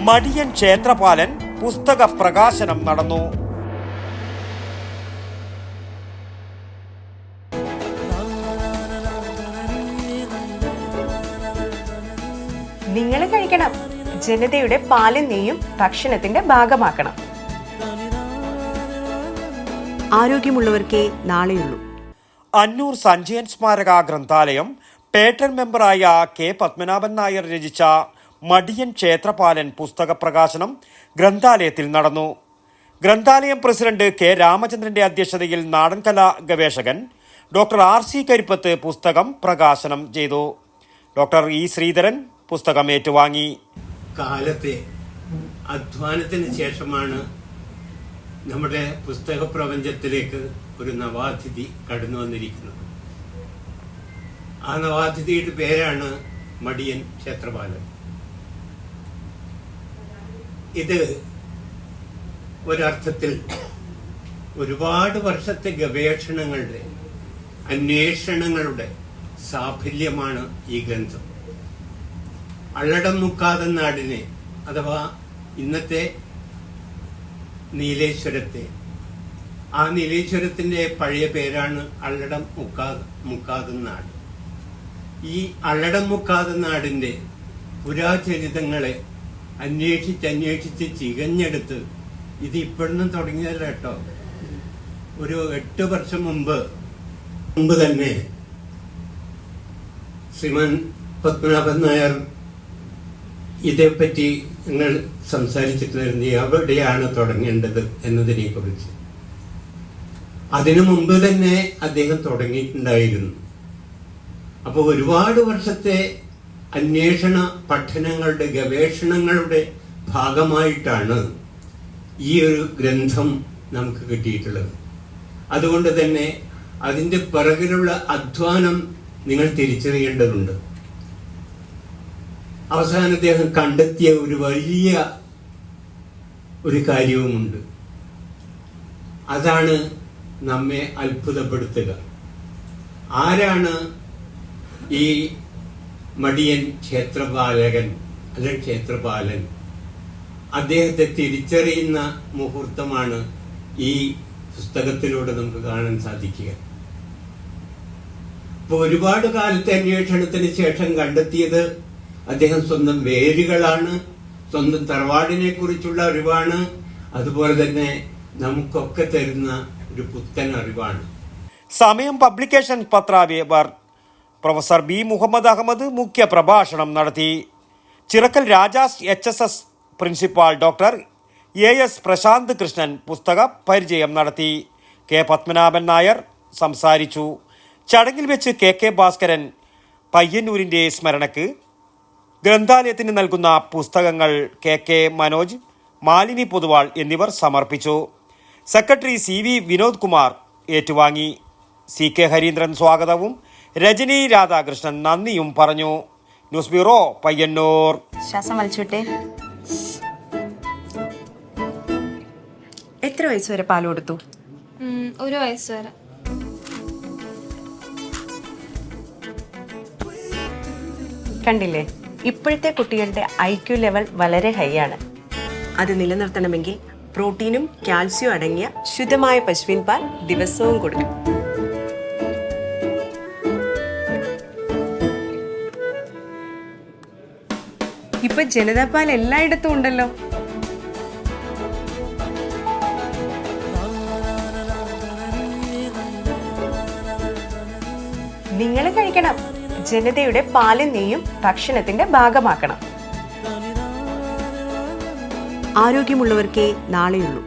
മടിയൻ ക്ഷേത്രപാലൻ പുസ്തക പ്രകാശനം നടന്നു. നിങ്ങൾ കഴിക്കണം, ജനതയുടെ പാലും നെയ്യും ഭക്ഷണത്തിന്റെ ഭാഗമാക്കണം. ആരോഗ്യമുള്ളവർക്കേ നാളെയുള്ളൂ. അന്നൂർ സഞ്ജയൻ സ്മാരക ഗ്രന്ഥാലയം പേട്ടൺ മെമ്പറായ കെ പത്മനാഭൻ നായർ രചിച്ച മടിയൻ ക്ഷേത്രപാലൻ പുസ്തക പ്രകാശനം ഗ്രന്ഥാലയത്തിൽ നടന്നു. ഗ്രന്ഥാലയം പ്രസിഡന്റ് കെ രാമചന്ദ്രന്റെ അധ്യക്ഷതയിൽ നാടൻ കലാ ഗവേഷകൻ ഡോക്ടർ RC കരിപ്പത്ത് പുസ്തകം പ്രകാശനം ചെയ്തു. ഡോക്ടർ E ശ്രീധരൻ പുസ്തകം ഏറ്റുവാങ്ങി. കാലത്തെ അധ്വാനത്തിന് ശേഷമാണ് നമ്മുടെ പുസ്തക പ്രപഞ്ചത്തിലേക്ക് ഒരു നവാതിഥി കടന്നു വന്നിരിക്കുന്നത്. ആ നവാതിഥിയുടെ പേരാണ് മടിയൻ ക്ഷേത്രപാലൻ. ഇത് ഒരർത്ഥത്തിൽ ഒരുപാട് വർഷത്തെ ഗവേഷണങ്ങളുടെ അന്വേഷണങ്ങളുടെ സാഫല്യമാണ് ഈ ഗ്രന്ഥം. അള്ളടം മുക്കാതെ നാടിനെ അഥവാ ഇന്നത്തെ നീലേശ്വരത്തെ, ആ നീലേശ്വരത്തിന്റെ പഴയ പേരാണ് അള്ളടം മുക്കാതെ നാട്. ഈ അള്ളടം മുക്കാതെ നാടിന്റെ പുരാചരിതങ്ങളെ അന്വേഷിച്ച് ചികഞ്ഞെടുത്ത് ഇത് ഇപ്പോഴൊന്നും തുടങ്ങിയതല്ല കേട്ടോ. ഒരു 8 വർഷം മുമ്പ് തന്നെ ശ്രീമാൻ പത്മനാഭൻ നായർ ഇതേപ്പറ്റി നിങ്ങൾ സംസാരിച്ചിട്ടുണ്ടായിരുന്നു, എവിടെയാണ് തുടങ്ങേണ്ടത് എന്നതിനെ കുറിച്ച്. അതിനു മുമ്പ് തന്നെ അദ്ദേഹം തുടങ്ങിയിട്ടുണ്ടായിരുന്നു. അപ്പോൾ ഒരുപാട് വർഷത്തെ അന്വേഷണ പഠനങ്ങളുടെ ഗവേഷണങ്ങളുടെ ഭാഗമായിട്ടാണ് ഈ ഒരു ഗ്രന്ഥം നമുക്ക് കിട്ടിയിട്ടുള്ളത്. അതുകൊണ്ട് തന്നെ അതിന്റെ പിറകിലുള്ള അധ്വാനം നിങ്ങൾ തിരിച്ചറിയേണ്ടതുണ്ട്. അവസാനം അദ്ദേഹം കണ്ടെത്തിയ ഒരു വലിയ ഒരു കാര്യവുമുണ്ട്. അതാണ് നമ്മെ അത്ഭുതപ്പെടുത്തുക. ആരാണ് ഈ മടിയൻ ക്ഷേത്രപാലകൻ അല്ലെങ്കിൽ ക്ഷേത്രപാലൻ? അദ്ദേഹത്തെ തിരിച്ചറിയുന്ന മുഹൂർത്തമാണ് ഈ പുസ്തകത്തിലൂടെ നമുക്ക് കാണാൻ സാധിക്കുക. ഇപ്പൊ ഒരുപാട് കാലത്തെ അന്വേഷണത്തിന് ശേഷം കണ്ടെത്തിയത് അദ്ദേഹം സ്വന്തം വേരുകളാണ്, സ്വന്തം തറവാടിനെ കുറിച്ചുള്ള അറിവാണ്, അതുപോലെ തന്നെ നമുക്കൊക്കെ തരുന്ന ഒരു പുത്തൻ അറിവാണ്. സമയം പബ്ലിക്കേഷൻ പത്രാധിപർ പ്രൊഫസർ B മുഹമ്മദ് അഹമ്മദ് മുഖ്യ പ്രഭാഷണം നടത്തി. Chirakkal Rajas HSS principal doctor AS Prashanth Krishnan പുസ്തക പരിചയം നടത്തി. കെ പത്മനാഭൻ നായർ സംസാരിച്ചു. ചടങ്ങിൽ വെച്ച് KK ഭാസ്കരൻ പയ്യന്നൂരിൻ്റെ സ്മരണയ്ക്ക് ഗ്രന്ഥാലയത്തിന് നൽകുന്ന പുസ്തകങ്ങൾ KK മനോജ്, മാലിനി പൊതുവാൾ എന്നിവർ സമർപ്പിച്ചു. സെക്രട്ടറി CV വിനോദ് കുമാർ ഏറ്റുവാങ്ങി. CK ഹരീന്ദ്രൻ സ്വാഗതവും രജനി രാധാകൃഷ്ണൻ നന്ദിയും പറഞ്ഞു. News bureau, Payyanur. ശ്വാസം വലിച്ചുവിട്ടെ. എത്ര വയസ്സ് വരെ പാൽ കൊടുത്തു? 1 വയസ്സ് വരെ. കണ്ടില്ലേ, ഇപ്പോഴത്തെ കുട്ടികളുടെ IQ ലെവൽ വളരെ ഹൈ ആണ്. അത് നിലനിർത്തണമെങ്കിൽ പ്രോട്ടീനും കാൽസ്യവും അടങ്ങിയ ശുദ്ധമായ പശുവിൻ പാൽ ദിവസവും കൊടുക്കും. ഇപ്പൊ ജനതാ പാൽ എല്ലായിടത്തും ഉണ്ടല്ലോ. നിങ്ങൾ കഴിക്കണം, ജനതയുടെ പാലും നെയ്യും ഭക്ഷണത്തിന്റെ ഭാഗമാക്കണം. ആരോഗ്യമുള്ളവർക്കേ നാളെയുള്ളൂ.